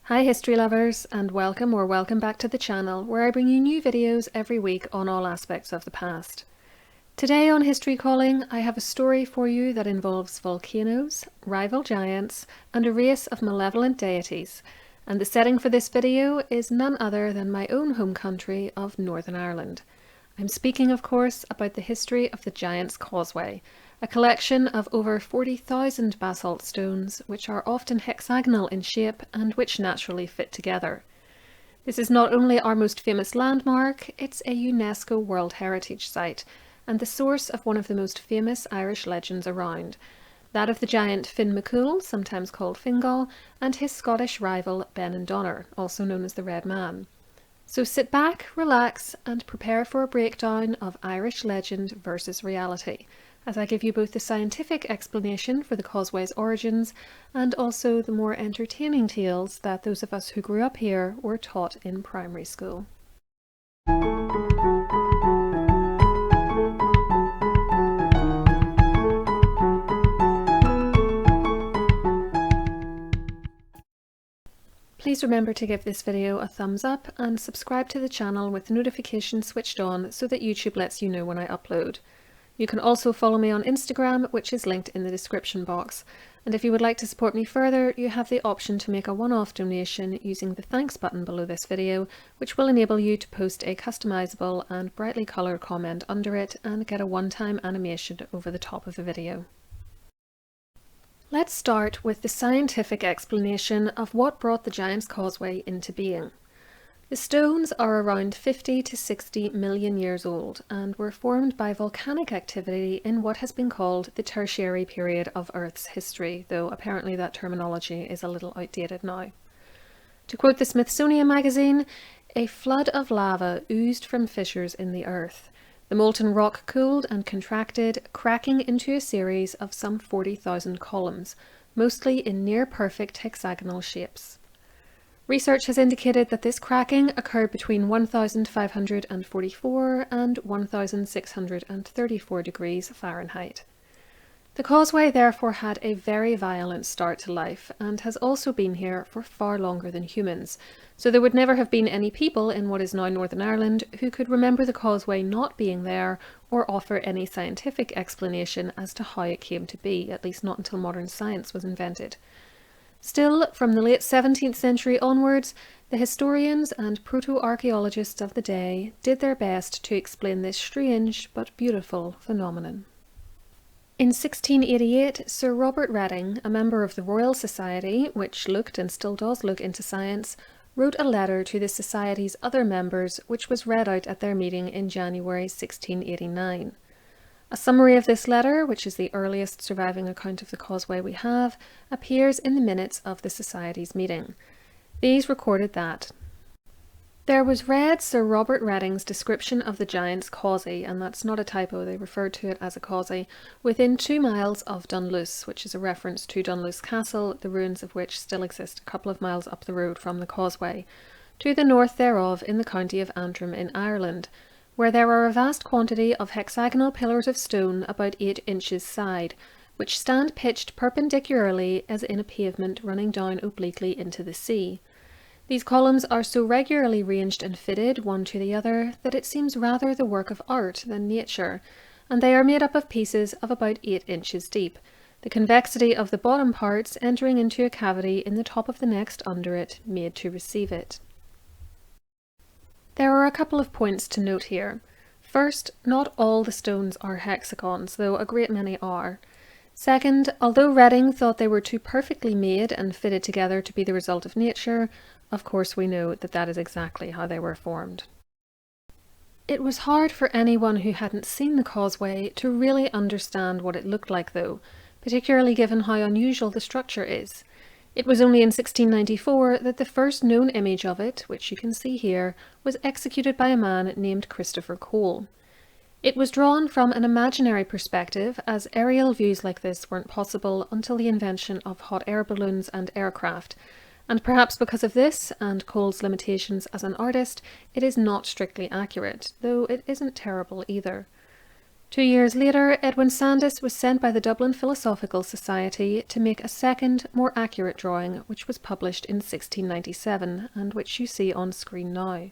Hi history lovers, and welcome back to the channel where I bring you new videos every week on all aspects of the past. Today on History Calling I have a story for you that involves volcanoes, rival giants, and a race of malevolent deities, and the setting for this video is none other than my own home country of Northern Ireland. I'm speaking of course about the history of the Giant's Causeway, a collection of over 40,000 basalt stones which are often hexagonal in shape and which naturally fit together. This is not only our most famous landmark, it's a UNESCO World Heritage Site and the source of one of the most famous Irish legends around, that of the giant Finn McCool, sometimes called Fingal, and his Scottish rival Benandonner, also known as the Red Man. So sit back, relax, and prepare for a breakdown of Irish legend versus reality, as I give you both the scientific explanation for the causeway's origins and also the more entertaining tales that those of us who grew up here were taught in primary school. Please remember to give this video a thumbs up and subscribe to the channel with the notifications switched on so that YouTube lets you know when I upload. You can also follow me on Instagram, which is linked in the description box. And if you would like to support me further, you have the option to make a one-off donation using the thanks button below this video, which will enable you to post a customizable and brightly coloured comment under it and get a one-time animation over the top of the video. Let's start with the scientific explanation of what brought the Giant's Causeway into being. The stones are around 50 to 60 million years old and were formed by volcanic activity in what has been called the Tertiary period of Earth's history, though apparently that terminology is a little outdated now. To quote the Smithsonian magazine, a flood of lava oozed from fissures in the earth. The molten rock cooled and contracted, cracking into a series of some 40,000 columns, mostly in near-perfect hexagonal shapes. Research has indicated that this cracking occurred between 1544 and 1634 degrees Fahrenheit. The causeway therefore had a very violent start to life and has also been here for far longer than humans, so there would never have been any people in what is now Northern Ireland who could remember the causeway not being there or offer any scientific explanation as to how it came to be, at least not until modern science was invented. Still, from the late 17th century onwards, the historians and proto-archaeologists of the day did their best to explain this strange but beautiful phenomenon. In 1688, Sir Robert Reading, a member of the Royal Society, which looked and still does look into science, wrote a letter to the Society's other members which was read out at their meeting in January 1689. A summary of this letter, which is the earliest surviving account of the causeway we have, appears in the minutes of the Society's meeting. These recorded that there was read Sir Robert Reading's description of the Giant's Causey, and that's not a typo, they referred to it as a causey, within 2 miles of Dunluce, which is a reference to Dunluce Castle, the ruins of which still exist a couple of miles up the road from the causeway, to the north thereof in the county of Antrim in Ireland, where there are a vast quantity of hexagonal pillars of stone about 8 inches side, which stand pitched perpendicularly as in a pavement running down obliquely into the sea. These columns are so regularly ranged and fitted one to the other that it seems rather the work of art than nature, and they are made up of pieces of about 8 inches deep, the convexity of the bottom parts entering into a cavity in the top of the next under it, made to receive it. There are a couple of points to note here. First, not all the stones are hexagons, though a great many are. Second, although Reading thought they were too perfectly made and fitted together to be the result of nature, of course we know that that is exactly how they were formed. It was hard for anyone who hadn't seen the causeway to really understand what it looked like though, particularly given how unusual the structure is. It was only in 1694 that the first known image of it, which you can see here, was executed by a man named Christopher Cole. It was drawn from an imaginary perspective, as aerial views like this weren't possible until the invention of hot air balloons and aircraft, and perhaps because of this and Cole's limitations as an artist, it is not strictly accurate, though it isn't terrible either. 2 years later, Edwin Sandys was sent by the Dublin Philosophical Society to make a second, more accurate drawing, which was published in 1697 and which you see on screen now.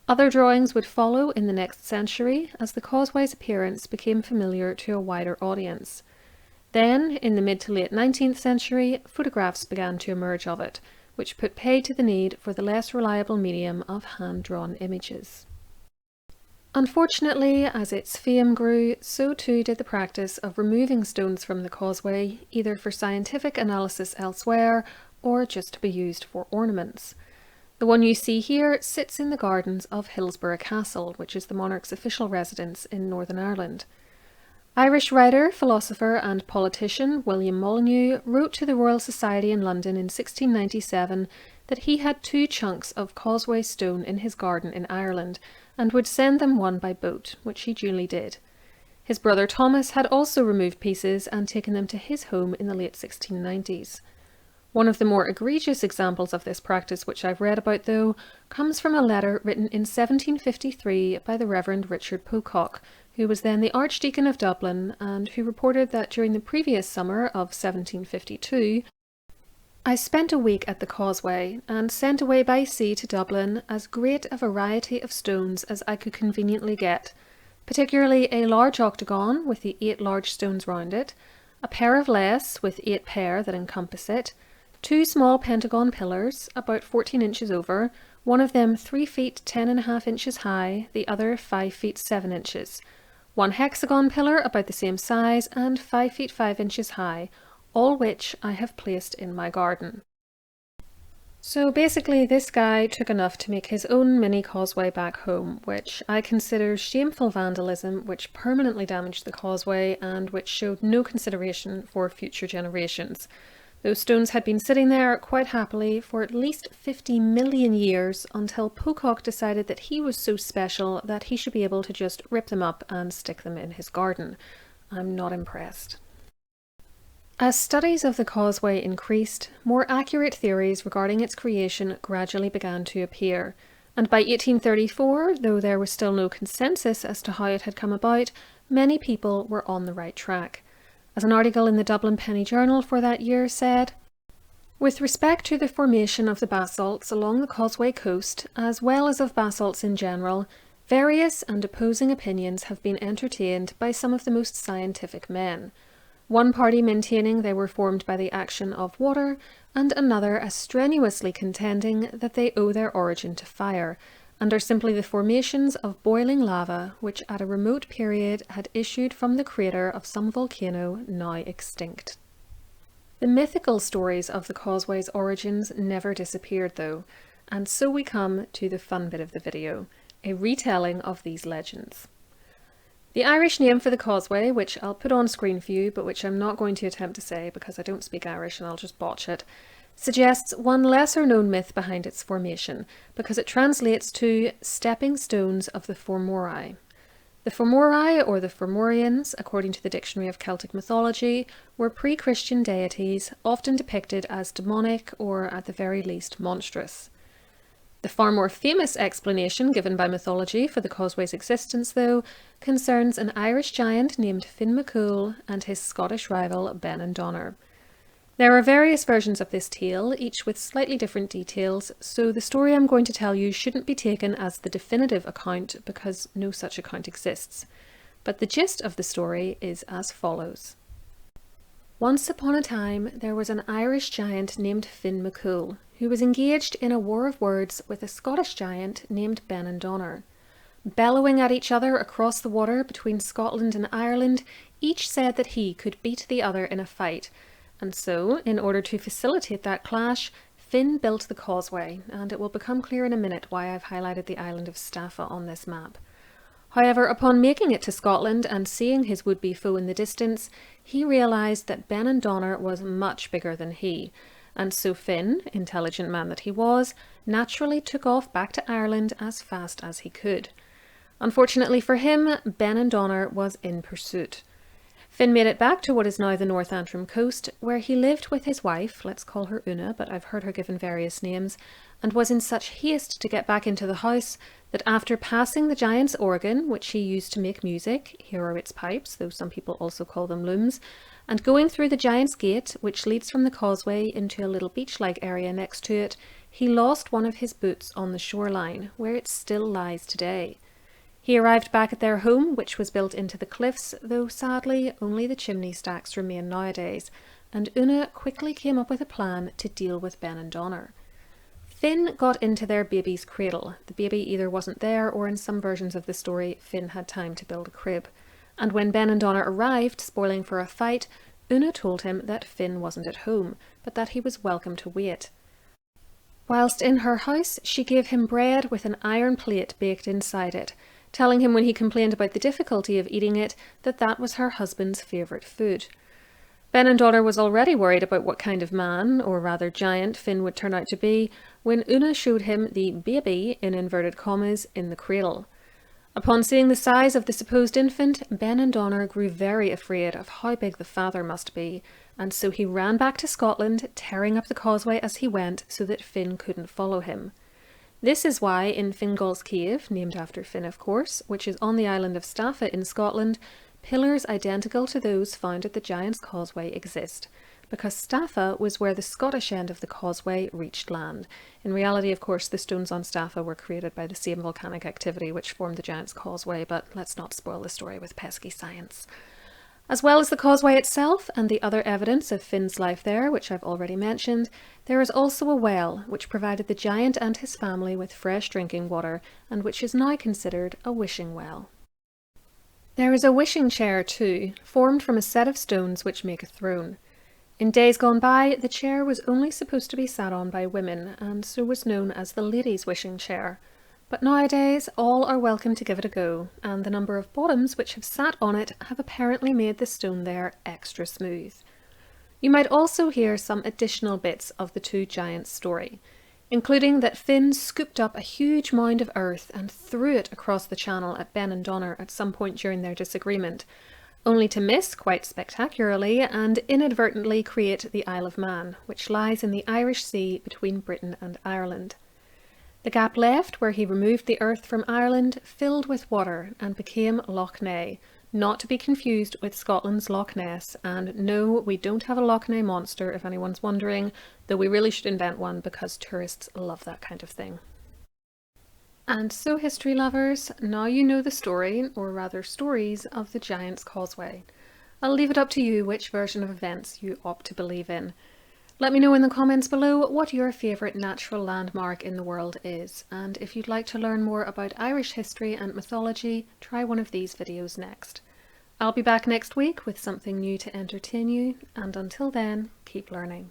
Other drawings would follow in the next century as the causeway's appearance became familiar to a wider audience. Then, in the mid to late 19th century, photographs began to emerge of it, which put paid to the need for the less reliable medium of hand-drawn images. Unfortunately, as its fame grew, so too did the practice of removing stones from the causeway, either for scientific analysis elsewhere or just to be used for ornaments. The one you see here sits in the gardens of Hillsborough Castle, which is the monarch's official residence in Northern Ireland. Irish writer, philosopher and politician William Molyneux wrote to the Royal Society in London in 1697 that he had 2 chunks of causeway stone in his garden in Ireland and would send them one by boat, which he duly did. His brother Thomas had also removed pieces and taken them to his home in the late 1690s. One of the more egregious examples of this practice which I've read about, though, comes from a letter written in 1753 by the Reverend Richard Pocock, who was then the Archdeacon of Dublin, and who reported that during the previous summer of 1752, I spent a week at the causeway, and sent away by sea to Dublin as great a variety of stones as I could conveniently get, particularly a large octagon with the 8 large stones round it, a pair of laths with 8 pair that encompass it, 2 small pentagon pillars, about 14 inches over, one of them 3 feet 10.5 inches high, the other 5 feet 7 inches, 1 hexagon pillar about the same size and 5 feet 5 inches high, all which I have placed in my garden. So basically this guy took enough to make his own mini causeway back home, which I consider shameful vandalism, which permanently damaged the causeway and which showed no consideration for future generations. Those stones had been sitting there quite happily for at least 50 million years until Pocock decided that he was so special that he should be able to just rip them up and stick them in his garden. I'm not impressed. As studies of the causeway increased, more accurate theories regarding its creation gradually began to appear, and by 1834, though there was still no consensus as to how it had come about, many people were on the right track. As an article in the Dublin Penny Journal for that year said, "With respect to the formation of the basalts along the causeway coast, as well as of basalts in general, various and opposing opinions have been entertained by some of the most scientific men. One party maintaining they were formed by the action of water, and another as strenuously contending that they owe their origin to fire, and are simply the formations of boiling lava which at a remote period had issued from the crater of some volcano now extinct." The mythical stories of the causeway's origins never disappeared though, and so we come to the fun bit of the video, a retelling of these legends. The Irish name for the causeway, which I'll put on screen for you, but which I'm not going to attempt to say because I don't speak Irish and I'll just botch it, suggests one lesser known myth behind its formation, because it translates to stepping stones of the Formori. The Formori, or the Formorians, according to the Dictionary of Celtic Mythology, were pre-Christian deities, often depicted as demonic or at the very least monstrous. The far more famous explanation given by mythology for the causeway's existence, though, concerns an Irish giant named Finn McCool and his Scottish rival Benandonner. There are various versions of this tale, each with slightly different details, so the story I'm going to tell you shouldn't be taken as the definitive account because no such account exists. But the gist of the story is as follows. Once upon a time, there was an Irish giant named Finn McCool, who was engaged in a war of words with a Scottish giant named Benandonner. Bellowing at each other across the water between Scotland and Ireland, each said that he could beat the other in a fight, and so, in order to facilitate that clash, Finn built the causeway, and it will become clear in a minute why I've highlighted the island of Staffa on this map. However, upon making it to Scotland and seeing his would-be foe in the distance, he realised that Benandonner was much bigger than he, and so Finn, intelligent man that he was, naturally took off back to Ireland as fast as he could. Unfortunately for him, Benandonner was in pursuit. Finn made it back to what is now the North Antrim coast, where he lived with his wife, let's call her Una, but I've heard her given various names, and was in such haste to get back into the house that after passing the giant's organ, which he used to make music, here are its pipes, though some people also call them looms, and going through the giant's gate, which leads from the causeway into a little beach-like area next to it, he lost one of his boots on the shoreline, where it still lies today. He arrived back at their home, which was built into the cliffs, though sadly only the chimney stacks remain nowadays, and Una quickly came up with a plan to deal with Benandonner. Finn got into their baby's cradle. The baby either wasn't there, or in some versions of the story, Finn had time to build a crib. And when Benandonner arrived, spoiling for a fight, Una told him that Finn wasn't at home, but that he was welcome to wait. Whilst in her house, she gave him bread with an iron plate baked inside it, telling him when he complained about the difficulty of eating it that that was her husband's favourite food. Benandonner was already worried about what kind of man, or rather giant, Finn would turn out to be, when Una showed him the baby, in inverted commas, in the cradle. Upon seeing the size of the supposed infant, Benandonner grew very afraid of how big the father must be, and so he ran back to Scotland, tearing up the causeway as he went so that Finn couldn't follow him. This is why in Fingal's Cave, named after Finn of course, which is on the island of Staffa in Scotland, pillars identical to those found at the Giant's Causeway exist, because Staffa was where the Scottish end of the causeway reached land. In reality, of course, the stones on Staffa were created by the same volcanic activity which formed the Giant's Causeway, but let's not spoil the story with pesky science. As well as the causeway itself and the other evidence of Finn's life there, which I've already mentioned, there is also a well which provided the giant and his family with fresh drinking water, and which is now considered a wishing well. There is a wishing chair too, formed from a set of stones which make a throne. In days gone by, the chair was only supposed to be sat on by women, and so was known as the ladies' wishing chair. But nowadays, all are welcome to give it a go, and the number of bottoms which have sat on it have apparently made the stone there extra smooth. You might also hear some additional bits of the two giants' story, including that Finn scooped up a huge mound of earth and threw it across the channel at Benandonner at some point during their disagreement, only to miss quite spectacularly and inadvertently create the Isle of Man, which lies in the Irish Sea between Britain and Ireland. The gap left where he removed the earth from Ireland filled with water and became Loch Ness, not to be confused with Scotland's Loch Ness, and no, we don't have a Loch Ness monster if anyone's wondering, though we really should invent one because tourists love that kind of thing. And so, history lovers, now you know the story, or rather stories, of the Giant's Causeway. I'll leave it up to you which version of events you opt to believe in. Let me know in the comments below what your favourite natural landmark in the world is, and if you'd like to learn more about Irish history and mythology, try one of these videos next. I'll be back next week with something new to entertain you, and until then, keep learning.